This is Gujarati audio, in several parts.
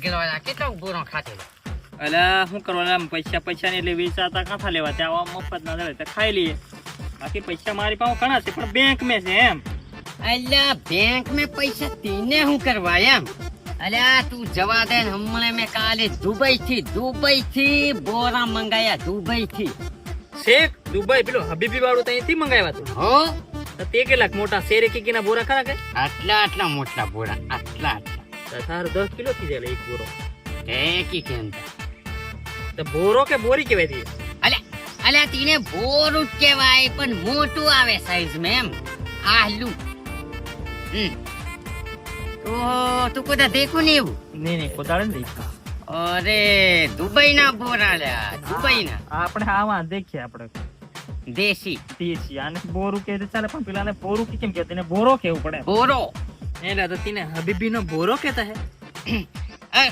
ગયેલો કેટલો બોરો ખાતેલો અલા શું કરવાના પૈસા ને એટલે વેચાતા કાંઠા લેવા ત્યાં મફત ના મળે તો ખાઈ લઈએ. બાકી પૈસા મારી પાસે ઘણા છે પણ બેંક મેં છે એમ. અલ્યા બેંક में पैसा तीने હું કરવા એમ? અલ્યા તું જવા દે ને. હમણાં મેં કાલે દુબઈ થી બોરા મંગાયા દુબઈ થી. શેખ દુબઈ પેલો હબીબી વાળું ત્યાંથી મંગાવ્યા તું? હો તો તે કેટલાક મોટા શેરે કીકીના બોરા ખરા કે? આટલા મોટા બોરા આટલા તાર 10 કિલો થી જાય એક બોરો. કી કેમ તો બોરો કે બોરી કહેવાય તી? અલ્યા તીને બોરું જ કહેવાય પણ મોટું આવે સાઈઝ में એમ. આલુ તો તું કોદા દેખો ને એવું? નહીં કોદાળે નહીં. અરે દુબઈ ના બોરા લ્યા દુબઈ ના. આપણે આવા દેખીએ આપણે દેશી આને બોરું કે ચાલે પણ પેલાને બોરું કેમ કે તેને બોરો કેવું પડે? બોરો એટલે તો તેને હબીબી નો બોરો કહેતા હે.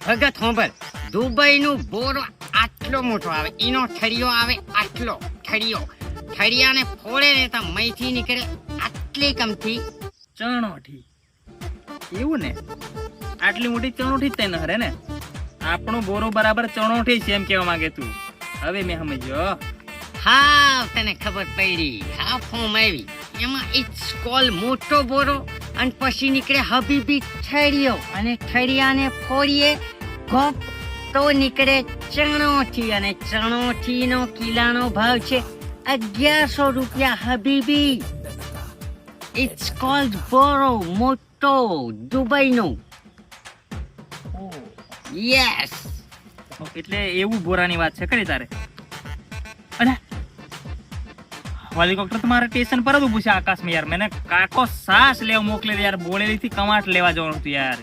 ભગત હોંભળ દુબઈ નું બોરો આટલો મોટો આવે. એનો ઠળિયો આવે આટલો ઠળિયાને ફોડે ને તો મહીથી નીકળે આટલી કમથી ચણોઠી. એવું ને આટલી મોટી ચણોઠી જ તેને હરે ને. આપણો બોરો બરાબર ચણોઠી છે એમ કેવા માંગે તું? હવે મેં સમજ્યો. હા તને ખબર પડી. હા ફોર્મ આવી એમાં ઇટ્સ કોલ મોટો બોરો અને પછી નીકળે હબીબી ઠળિયો અને ઠળિયાને ફોડીએ ગોપ તો નીકળે ચણોઠી અને ચણોઠી નો કિલાનો ભાવ છે 1100 રૂપિયા હબીબી. ઇટ્સ કોલ્ડ બોરો મોટો દુબઈ નો. યસ એટલે એવું બોરાની વાત છે ખરી તારે? અને હેલિકોપ્ટર તમારે સ્ટેશન પર જ ઉભું છે આકાશમાં યાર. મને કાકો સાસ લેવા મોકલે યાર. બોલેલી થી કમાટ લેવા જવાનું હતું યાર.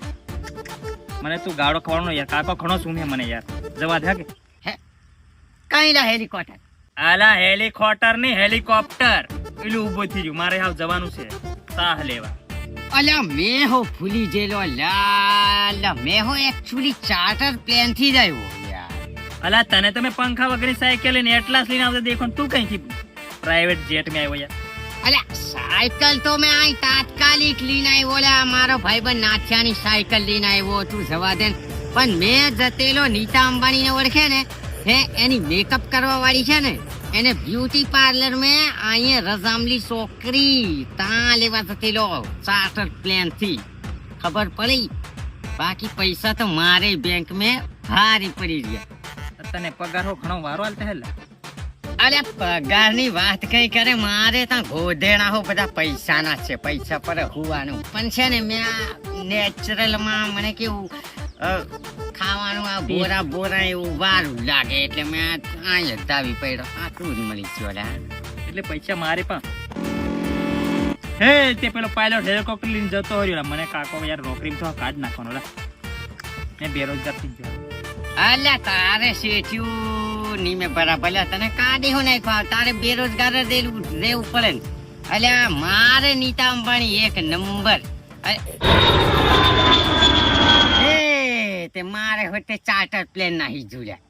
મને તું ગાડો ખવાનો યાર. કાકો ઘણો સુમે મને યાર. જવા દે કે કઈ લા હેલિકોપ્ટર? આલા હેલિકોપ્ટર ને હેલિકોપ્ટર પેલું ઉભો થઈ ગયું. મારે હાવ જવાનું છે સાહ લેવા. અલ્યા મેં હો ભૂલી ગયેલો. લા મેં હો એકચ્યુઅલી ચાર્ટર પ્લેન થી જ આવ્યો યાર. અલા તને તમે પંખા વગરની સાયકલ લઈને એટલાસ લઈને આવતો દેખો તું કઈથી પ્રાઇવેટ જેટ માં આવ્યો યાર? અલ્યા સાયકલ તો મેં આ તાત્કાલિક લઈને આવ્યો. લ્યા મારો ભાઈબંધ નાથિયાની સાયકલ લઈને આવ્યો. તું જવા દે. પણ મેં જતેલો નીતા અંબાણીને ઓળખે ને હે એની મેકઅપ કરવા વાળી છે ને એને બ્યુટી પાર્લર में અહીંયા રજામલી છોકરી તાં લેવા જતેલો ચાર્ટર પ્લેન થી. ખબર પડી? બાકી પૈસા તો મારે બેંક में ભારી પડી ગયા. તને પગાર હો ઘણો વારો હાલતા હેલા. અરે પગારની વાત કઈ કરે. મારે ત્યાં ગોધેડા હો બધા પૈસાના છે. પૈસા પર હોવાનું પણ છે ને મેં નેચરલ માં મને કેવું ખાવાનું આ બોરા એવું વારું લાગે એટલે મેં અહીંયા દાવી પડ્યો. આટલું જ મળી ગયો. એટલે પૈસા મારે પણ હે તે પેલો પાયલોટ હેલિકોપ્ટર લઈને જતો રહ્યો. મને કાકો યાર નોકરી તો કાઢ નાખવાનો. મેં બેરોજગાર થઈ ગયો. અલ્યા તારે શેઠ્યું ની મેં બરાબર. તને કાઢી હો નાખ્યો. તારે બેરોજગાર રહેવું પડે ને. અલ્યા મારે નીતા અંબાણી એક નંબર. તે મારે હોતે ચાર્ટર પ્લેન નાહી જોયા.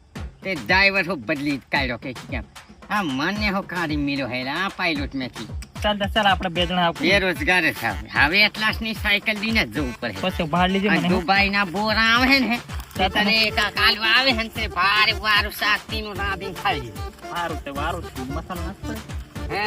તે ડ્રાઈવર હો બદલી કાઢ્યો કે કેમ. હા મને હો કાઢી મિલ્યો હેલા પાયલોટ મેથી. ચાલ આપણે બે જણા બેરોજગાર થાવ. હવે એટલાસ ની સાયકલ લઈને જ જવું પડે. પછી બહાર લીજે મને. દુબઈ ના બોરા આવે ને તને કાલ આવે ને તે ભારે વારું શાકતી નું રાંધીને ખાઈ. સારું તે વારું મસાલો નાખ પડે. હે